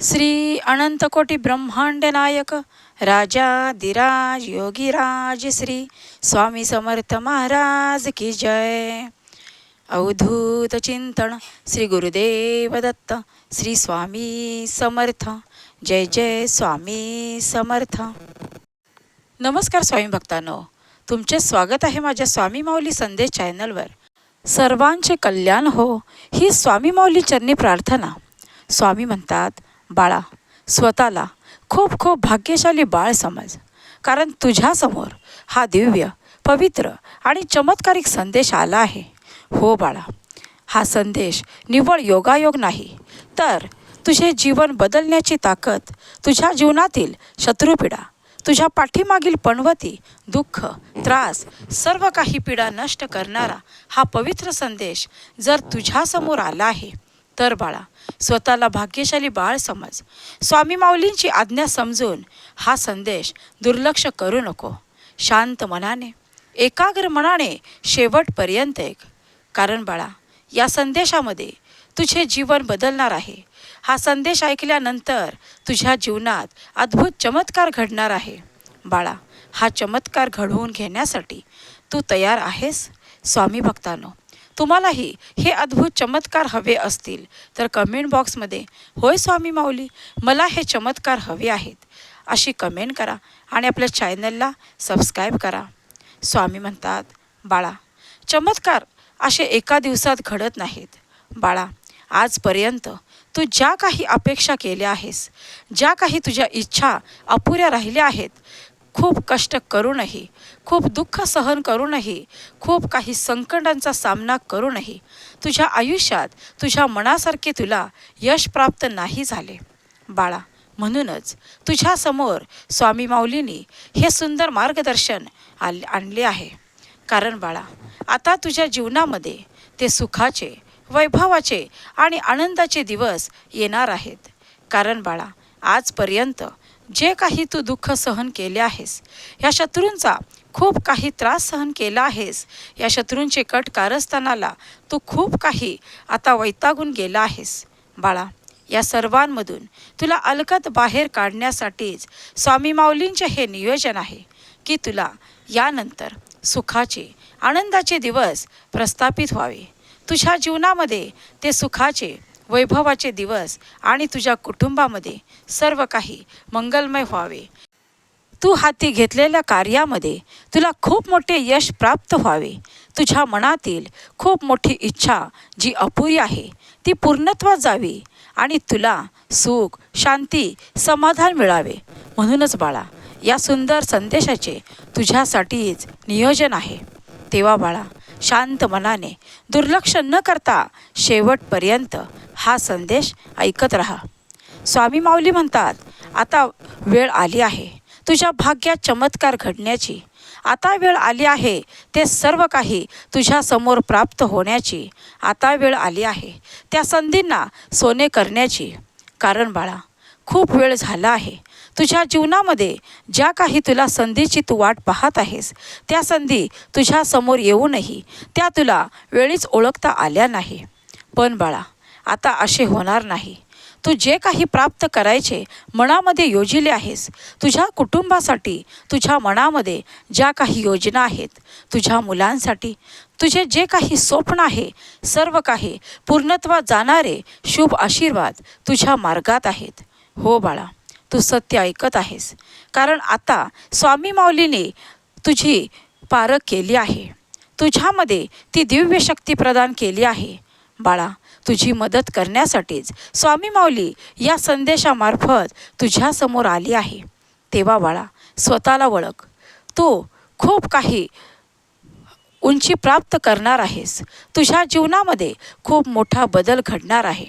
श्री अनंतकोटी ब्रह्मांड नायक राजाधिराज योगीराज श्री स्वामी समर्थ महाराज की जय। अवधूत चिंतन श्री गुरुदेव दत्त श्री स्वामी समर्थ। जय जय स्वामी समर्थ। नमस्कार स्वामी भक्तांनो, तुमचे स्वागत आहे माझ्या स्वामी माऊली संदेश चॅनलवर। सर्वांचे कल्याण हो ही स्वामी माऊली चरणी प्रार्थना। स्वामी म्हणतात, बाळा, स्वतःला खूप खूप भाग्यशाली बाळ समज, कारण तुझ्यासमोर हा दिव्य पवित्र आणि चमत्कारिक संदेश आला आहे। हो बाळा, हा संदेश निव्वळ योगायोग नाही, तर तुझे जीवन बदलण्याची ताकद, तुझ्या जीवनातील शत्रुपीडा, तुझ्या पाठीमागील पणवती, दुःख, त्रास, सर्व काही पीडा नष्ट करणारा हा पवित्र संदेश जर तुझ्यासमोर आला आहे, तर बाळा, स्वतःला भाग्यशाली बाळ समज। स्वामी माऊलींची आज्ञा समजून हा संदेश दुर्लक्ष करू नको। शांत मनाने, एकाग्र मनाने शेवटपर्यंत ऐक, कारण बाळा, या संदेशामध्ये तुझे जीवन बदलणार आहे। हा संदेश ऐकल्यानंतर तुझ्या जीवनात अद्भुत चमत्कार घडणार आहे। बाळा, हा चमत्कार घडवून घेण्यासाठी तू तयार आहेस? स्वामी भक्तांनो, तुम्हालाही हे अद्भुत चमत्कार हवे असतील तर कमेंट बॉक्समध्ये होय स्वामी माऊली, मला हे चमत्कार हवे आहेत अशी कमेंट करा आणि आपल्या चॅनलला सबस्क्राईब करा। स्वामी म्हणतात, बाळा, चमत्कार असे एका दिवसात घडत नाहीत। बाळा, आजपर्यंत तू ज्या काही अपेक्षा केल्या आहेस, ज्या काही तुझ्या इच्छा अपुऱ्या राहिल्या आहेत, खूप कष्ट करूनही, खूप दुःख सहन करूनही, खूप काही संकटांचा सामना करूनही तुझ्या आयुष्यात तुझ्या मनासारखे तुला यश प्राप्त नाही झाले। बाळा, म्हणूनच तुझ्यासमोर स्वामी माऊलींनी हे सुंदर मार्गदर्शन आणले आहे। कारण बाळा, आता तुझ्या जीवनामध्ये ते सुखाचे, वैभवाचे आणि आनंदाचे दिवस येणार आहेत। कारण बाळा, आजपर्यंत जे काही तू दुःख सहन केले आहेस, या शत्रूंचा खूप काही त्रास सहन केला आहेस, या शत्रूंचे कट कारस्थानाला तू खूप काही आता वैतागून गेला आहेस। बाळा, या सर्वांमधून तुला अलगद बाहेर काढण्यासाठीच स्वामी माऊलींचे हे नियोजन आहे की तुला यानंतर सुखाचे, आनंदाचे दिवस प्रस्थापित व्हावे। तुझ्या जीवनामध्ये ते सुखाचे, वैभवाचे दिवस आणि तुझ्या कुटुंबामध्ये सर्व काही मंगलमय व्हावे। तू हाती घेतलेल्या कार्यामध्ये तुला खूप मोठे यश प्राप्त व्हावे। तुझ्या मनातील खूप मोठी इच्छा जी अपुरी आहे ती पूर्णत्वात जावी आणि तुला सुख, शांती, समाधान मिळावे। म्हणूनच बाळा, या सुंदर संदेशाचे तुझ्यासाठीच नियोजन आहे। तेव्हा बाळा, शांत मनाने, दुर्लक्ष न करता शेवटपर्यंत हा संदेश ऐकत रहा। स्वामी माऊली म्हणतात, आता वेळ आली आहे तुझ्या भाग्यात चमत्कार घडण्याची। आता वेळ आली आहे ते सर्व काही तुझ्या समोर प्राप्त होण्याची। आता वेळ आली आहे त्या संधींना सोने करण्याची। कारण बाळा, खूप वेळ झाला आहे तुझ्या जीवनामध्ये ज्या काही तुला संधीची तू वाट पाहत आहेस, त्या संधी तुझ्या समोर येऊनही त्या तुला वेळीच ओळखता आल्या नाही। पण बाळा, आता असे होणार नाही। तू जे काही प्राप्त करायचे मनामध्ये योजिले आहेस, तुझ्या कुटुंबासाठी तुझ्या मनामध्ये ज्या काही योजना आहेत, तुझ्या मुलांसाठी तुझे जे काही स्वप्न आहे, सर्व काही पूर्णत्वात जाणारे शुभ आशीर्वाद तुझ्या मार्गात आहेत। हो बाळा, तू सत्य ऐकत आहेस, कारण आता स्वामी माऊलीने तुझी पारख केली आहे, तुझ्यामध्ये ती दिव्य शक्ती प्रदान केली आहे। बाळा, तुझी मदत करण्यासाठीच स्वामी माऊली या संदेशामार्फत तुझ्यासमोर आली आहे। तेव्हा बाळा, स्वतःला ओळख, तू खूप काही उंची प्राप्त करणार आहेस। तुझ्या जीवनामध्ये खूप मोठा बदल घडणार आहे।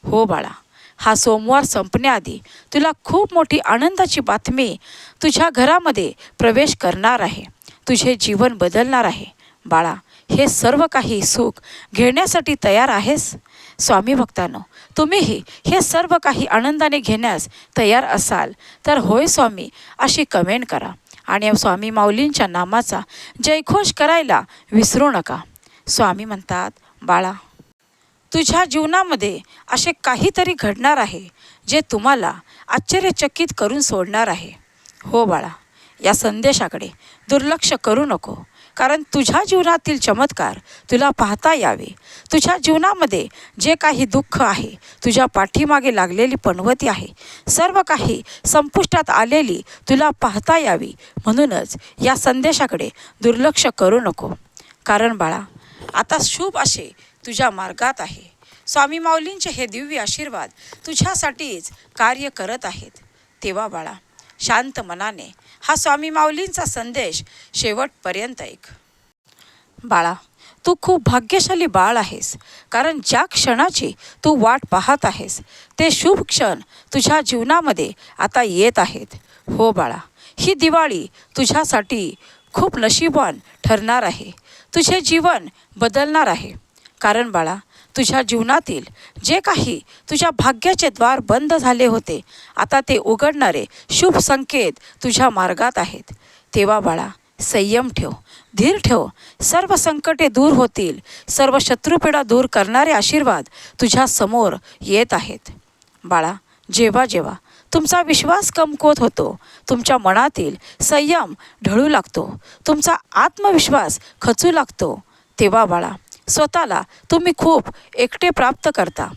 हो बाळा, हा सोमवार संपण्याआधी तुला खूप मोठी आनंदाची बातमी तुझ्या घरामध्ये प्रवेश करणार आहे, तुझे जीवन बदलणार आहे। बाळा, हे सर्व काही सुख घेण्यासाठी तयार आहेस? स्वामी भक्तांनो, तुम्हीही हे सर्व काही आनंदाने घेण्यास तयार असाल तर होय स्वामी अशी कमेंट करा आणि स्वामी माऊलींच्या नामाचा जयघोष करायला विसरू नका। स्वामी म्हणतात, बाळा, तुझ्या जीवनामध्ये असे काहीतरी घडणार आहे जे तुम्हाला आश्चर्यचकित करून सोडणार आहे. हो बाळा, या संदेशाकडे दुर्लक्ष करू नको, कारण तुझ्या जीवनातील चमत्कार तुला पाहता यावे. तुझ्या जीवनामध्ये जे काही दुःख आहे, तुझ्या पाठीमागे लागलेली पनवती आहे, सर्व काही संपुष्टात आलेली तुला पाहता यावी. म्हणूनच या संदेशाकडे दुर्लक्ष करू नको, कारण बाळा आता शुभ असे तुझ्या मार्गात आहे. स्वामी माऊलींचे हे दिव्य आशीर्वाद तुझ्यासाठीच कार्य करत आहेत. तेव्हा बाळा शांत मनाने हा स्वामी माऊलींचा संदेश शेवटपर्यंत ऐक. बाळा, तू खूप भाग्यशाली बाळ आहेस, कारण ज्या क्षणाची तू वाट पाहत आहेस ते शुभ क्षण तुझ्या जीवनामध्ये आता येत आहेत. हो बाळा, ही दिवाळी तुझ्यासाठी खूप नशीबवान ठरणार आहे. तुझे जीवन बदलणार आहे, कारण बाळा तुझ्या जीवनातील जे काही तुझ्या भाग्याचे द्वार बंद झाले होते, आता ते उघडणारे शुभ संकेत तुझ्या मार्गात आहेत. तेव्हा बाळा संयम ठेव, धीर ठेव. सर्व संकटे दूर होतील. सर्व शत्रुपीडा दूर करणारे आशीर्वाद तुझ्या समोर येत आहेत. बाळा, जेव्हा जेव्हा तुमचा विश्वास कमकुवत होतो, तुमच्या मनातील संयम ढळू लागतो, तुमचा आत्मविश्वास खचू लागतो, तेव्हा बाळा स्वतःला तुम्ही खूप एकटे प्राप्त करता.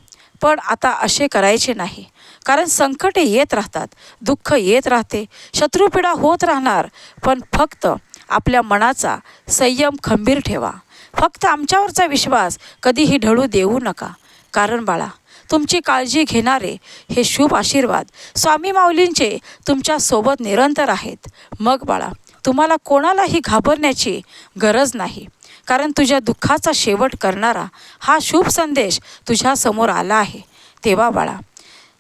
पण आता असे करायचे नाही, कारण संकटे येत राहतात, दुःख येत राहते, शत्रुपीडा होत राहणार. पण फक्त आपल्या मनाचा संयम खंबीर ठेवा. फक्त आमच्यावरचा विश्वास कधीही ढळू देऊ नका, कारण बाळा तुमची काळजी घेणारे हे शुभ आशीर्वाद स्वामी माऊलींचे तुमच्यासोबत निरंतर आहेत. मग बाळा तुम्हाला कोणालाही घाबरण्याची गरज नाही, कारण तुझ्या दुःखाचा शेवट करणारा हा शुभ संदेश तुझ्यासमोर आला आहे. तेव्हा बाळा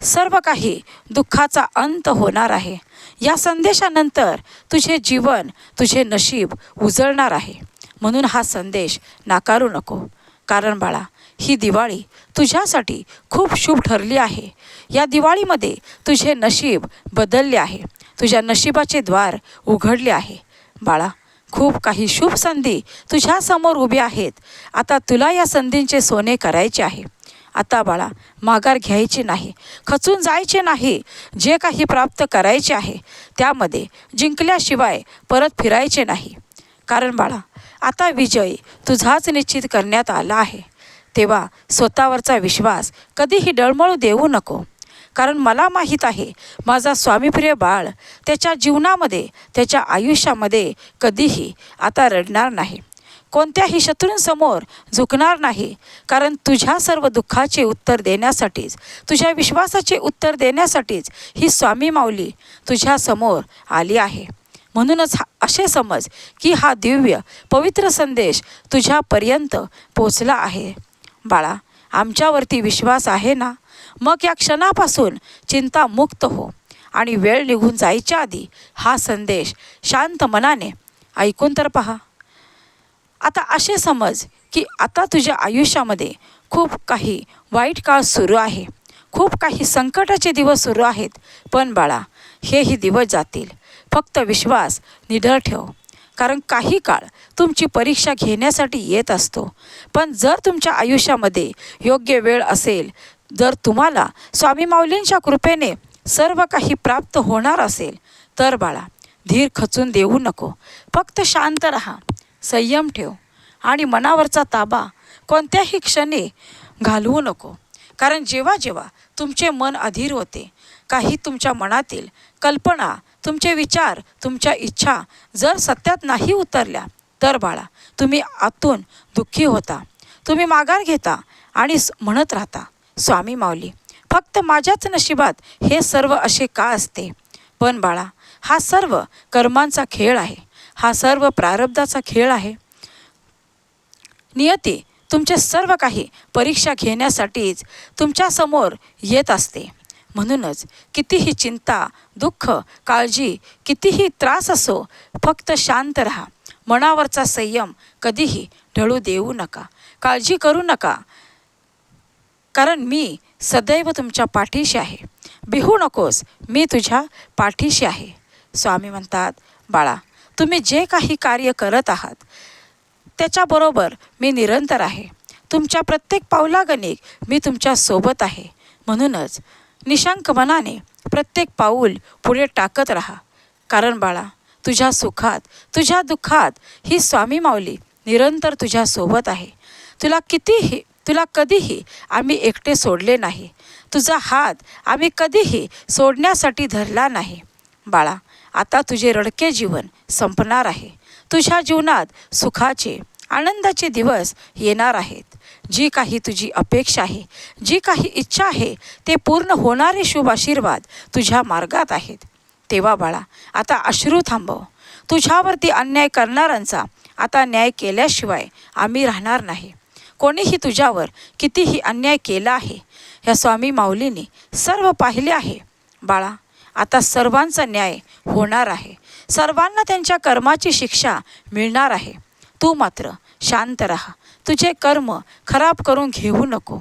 सर्व काही दुःखाचा अंत होणार आहे. या संदेशानंतर तुझे जीवन, तुझे नशीब उजळणार आहे. म्हणून हा संदेश नाकारू नको, कारण बाळा ही दिवाळी तुझ्यासाठी खूप शुभ ठरली आहे. या दिवाळीमध्ये तुझे नशीब बदलले आहे, तुझ्या नशिबाचे द्वार उघडले आहे. बाळा खूप काही शुभ संधी तुझ्यासमोर उभ्या आहेत. आता तुला या संधींचे सोने करायचे आहे. आता बाळा माघार घ्यायची नाही, खचून जायचे नाही. जे काही प्राप्त करायचे आहे त्यामध्ये जिंकल्याशिवाय परत फिरायचे नाही, कारण बाळा आता विजय तुझाच निश्चित करण्यात आला आहे. तेव्हा स्वतःवरचा विश्वास कधीही डळमळू देऊ नको, कारण मला माहीत आहे माझा स्वामीप्रिय बाळ त्याच्या जीवनामध्ये, त्याच्या आयुष्यामध्ये कधीही आता रडणार नाही, कोणत्याही शत्रूंसमोर झुकणार नाही. कारण तुझ्या सर्व दुःखाचे उत्तर देण्यासाठीच, तुझ्या विश्वासाचे उत्तर देण्यासाठीच ही स्वामी माऊली तुझ्यासमोर आली आहे. म्हणूनच असे समज की हा दिव्य पवित्र संदेश तुझ्यापर्यंत पोचला आहे. बाळा आमच्यावरती विश्वास आहे ना? मग या क्षणापासून चिंतामुक्त हो आणि वेळ निघून जायच्या आधी हा संदेश शांत मनाने ऐकून तर पहा. आता असे समज की आता तुझ्या आयुष्यामध्ये खूप काही वाईट काळ सुरू आहे, खूप काही संकटाचे दिवस सुरू आहेत. पण बाळा हेही दिवस जातील. फक्त विश्वास निडर ठेव, कारण काही काळ तुमची परीक्षा घेण्यासाठी येत असतो. पण जर तुमच्या आयुष्यामध्ये योग्य वेळ असेल, जर तुम्हाला स्वामी माऊलींच्या कृपेने सर्व काही प्राप्त होणार असेल, तर बाळा धीर खचून देऊ नको. फक्त शांत राहा, संयम ठेव आणि मनावरचा ताबा कोणत्याही क्षणी घालवू नको. कारण जेव्हा जेव्हा तुमचे मन अधीर होते, काही तुमच्या मनातील कल्पना, तुमचे विचार, तुमच्या इच्छा जर सत्यात नाही उतरल्या, तर बाळा तुम्ही आतून दुःखी होता, तुम्ही माघार घेता आणि म्हणत राहता, स्वामी माऊली फक्त माझ्याच नशिबात हे सर्व असे का असते. पण बाळा हा सर्व कर्मांचा खेळ आहे, हा सर्व प्रारब्धाचा खेळ आहे. नियती तुमचे सर्व काही परीक्षा घेण्यासाठीच तुमच्यासमोर येत असते. म्हणूनच कितीही चिंता, दुःख, काळजी, कितीही त्रास असो, फक्त शांत राहा. मनावरचा संयम कधीही ढळू देऊ नका, काळजी करू नका, कारण मी सदैव तुमच्या पाठीशी आहे. भिवू नकोस, मी तुझ्या पाठीशी आहे. स्वामी म्हणतात, बाळा तुम्ही जे काही कार्य करत आहात त्याच्याबरोबर मी निरंतर आहे. तुमच्या प्रत्येक पावलागणिक मी तुमच्या सोबत आहे. म्हणूनच निशंक मनाने प्रत्येक पाऊल पुढे टाकत राहा. कारण बाळा, तुझ्या सुखात तुझ्या दुःखात ही स्वामी माऊली निरंतर तुझ्यासोबत आहे. तुला कधीही आम्ही एकटे सोडले नाही. तुझा हात आम्ही कधीही सोडण्यासाठी धरला नाही. बाळा, आता तुझे रडके जीवन संपणार आहे. तुझ्या जीवनात सुखाचे आनंदाचे दिवस येणार आहेत. जी काही तुझी अपेक्षा आहे, जी काही इच्छा आहे, ते पूर्ण होणारे शुभ आशीर्वाद तुझ्या मार्गात आहेत. तेव्हा बाळा, आता अश्रू थांबव. तुझ्यावरती अन्याय करणाऱ्यांचा आता न्याय केल्याशिवाय आम्ही राहणार नाही. कोणीही तुझ्यावर कितीही अन्याय केला आहे, ह्या स्वामी माऊलीने सर्व पाहिले आहे. बाळा, आता सर्वांचा न्याय होणार आहे. सर्वांना त्यांच्या कर्माची शिक्षा मिळणार आहे. तू मात्र शांत राहा. तुझे कर्म खराब करून घेऊ नको.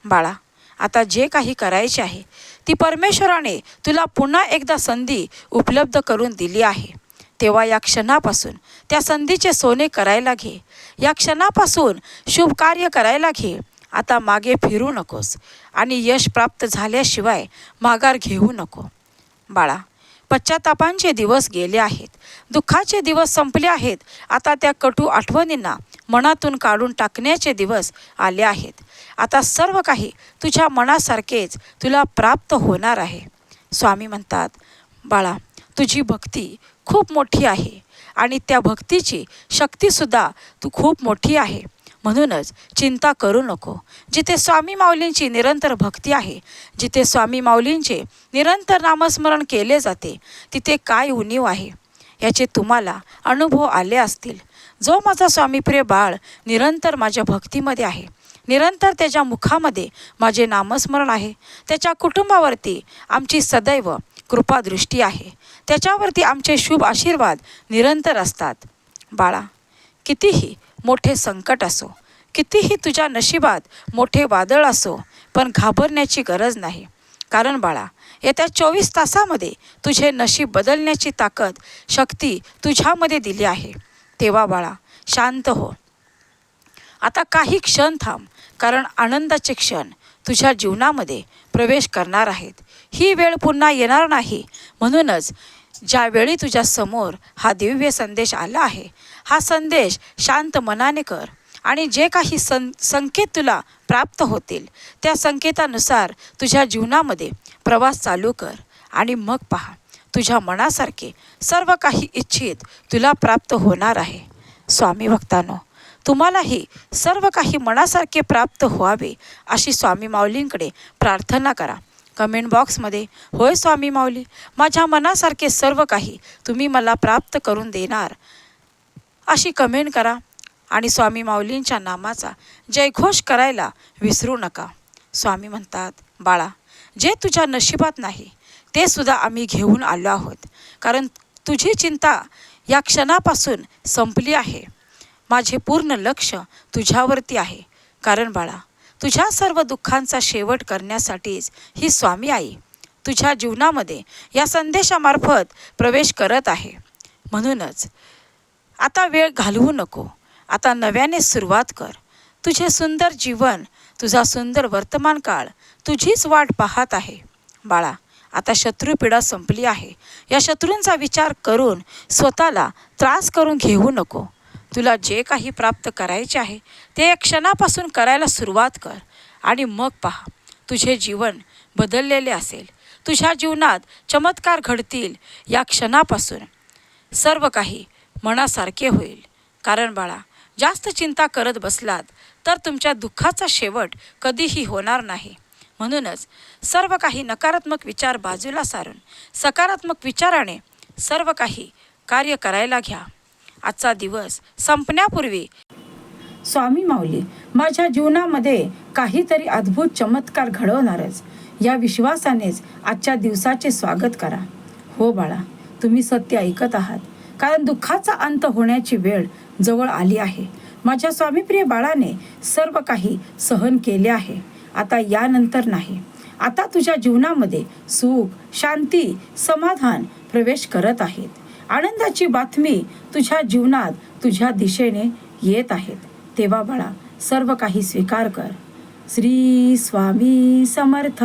बाळा, आता जे काही करायचे आहे ती परमेश्वराने तुला पुन्हा एकदा संधी उपलब्ध करून दिली आहे. तेव्हा या क्षणापासून त्या संधीचे सोने करायला घे. या क्षणापासून शुभ कार्य करायला घे. आता मागे फिरू नकोस आणि यश प्राप्त झाल्याशिवाय माघार घेऊ नको. बाळा, पश्चातापांचे दिवस गेले आहेत. दुःखाचे दिवस संपले आहेत. आता त्या कटू आठवणींना मनातून काढून टाकण्याचे दिवस आले आहेत. आता सर्व काही तुझ्या मनासारखेच तुला प्राप्त होणार आहे. स्वामी म्हणतात, बाळा, तुझी भक्ती खूप मोठी आहे आणि त्या भक्तीची शक्तीसुद्धा खूप मोठी आहे. म्हणूनच चिंता करू नको. जिथे स्वामी माऊलींची निरंतर भक्ती आहे, जिथे स्वामी माऊलींचे निरंतर नामस्मरण केले जाते, तिथे काय उणीव आहे याचे तुम्हाला अनुभव आले असतील. जो माझा स्वामीप्रिय बाळ निरंतर माझ्या भक्तीमध्ये आहे, निरंतर त्याच्या मुखामध्ये माझे नामस्मरण आहे, त्याच्या कुटुंबावरती आमची सदैव कृपादृष्टी आहे, त्याच्यावरती आमचे शुभ आशीर्वाद निरंतर असतात. बाळा, कितीही मोठे संकट असो, कितीही तुझ्या नशिबात मोठे वादळ असो, पण घाबरण्याची गरज नाही. कारण बाळा, येत्या 24 तासामध्ये तुझे नशीब बदलण्याची ताकद, शक्ती तुझ्यामध्ये दिली आहे. तेव्हा बाळा, शांत हो. आता काही क्षण थांब. कारण आनंदाचे क्षण तुझ्या जीवनामध्ये प्रवेश करणार आहेत. ही वेळ पुन्हा येणार नाही. म्हणूनच ज्यावेळी तुझ्या समोर हा दिव्य संदेश आला आहे, हा संदेश शांत मनाने कर आणि जे काही संकेत तुला प्राप्त होतील त्या संकेतानुसार तुझ्या जीवनामध्ये प्रवास चालू कर आणि मग पहा, तुझ्या मनासारखे सर्व काही इच्छित तुला प्राप्त होणार आहे. स्वामी भक्तांनो, तुम्हालाही सर्व काही मनासारखे प्राप्त व्हावे अशी स्वामी माऊलींकडे प्रार्थना करा. कमेंट बॉक्समध्ये होय स्वामी माऊली, माझ्या मनासारखे सर्व काही तुम्ही मला प्राप्त करून देणार अशी कमेंट करा आणि स्वामी माऊलींच्या नामाचा जयघोष करायला विसरू नका. स्वामी म्हणतात, बाळा, जे तुझ्या नशिबात नाही ते सुद्धा आम्ही घेऊन आलो आहोत. कारण तुझी चिंता या क्षणापासून संपली आहे. माझे पूर्ण लक्ष तुझ्यावरती आहे. कारण बाळा, तुझ्या सर्व दुःखांचा शेवट करण्यासाठीच ही स्वामी आई तुझ्या जीवनामध्ये या संदेशामार्फत प्रवेश करत आहे. म्हणूनच आता वेळ घालवू नको. आता नव्याने सुरुवात कर. तुझे सुंदर जीवन, तुझा सुंदर वर्तमान काळ तुझीच वाट पाहत आहे. बाळा, आता शत्रुपीडा संपली आहे. या शत्रूंचा विचार करून स्वतःला त्रास करून घेऊ नको. तुला जे काही प्राप्त करायचे आहे ते या क्षणापासून करायला सुरुवात कर आणि मग पहा, तुझे जीवन बदललेले असेल. तुझ्या जीवनात चमत्कार घडतील. या क्षणापासून सर्व काही मनासारखे होईल. कारण बाळा, जास्त चिंता करत बसलात तर तुमच्या दुःखाचा शेवट कधीही होणार नाही. म्हणूनच सर्व काही नकारात्मक विचार बाजूला सारून सकारात्मक विचाराने सर्व काही कार्य करायला घ्या. आजचा दिवस संपण्यापूर्वी स्वामी माऊली माझ्या जीवनामध्ये काहीतरी अद्भुत चमत्कार घडवणारच या विश्वासानेच आजच्या दिवसाचे स्वागत करा. हो बाळा, तुम्ही सत्य ऐकत आहात. कारण दुःखाचा अंत होण्याची वेळ जवळ आली आहे. माझ्या स्वामीप्रिय बाळाने सर्व काही सहन केले आहे. आता यानंतर नाही. आता तुझ्या जीवनामध्ये सुख, शांती, समाधान प्रवेश करत आहेत. आनंदाची बातमी तुझ्या जीवनात तुझ्या दिशेने येत आहेत. तेव्हा बाळा, सर्व काही स्वीकार कर. श्री स्वामी समर्थ.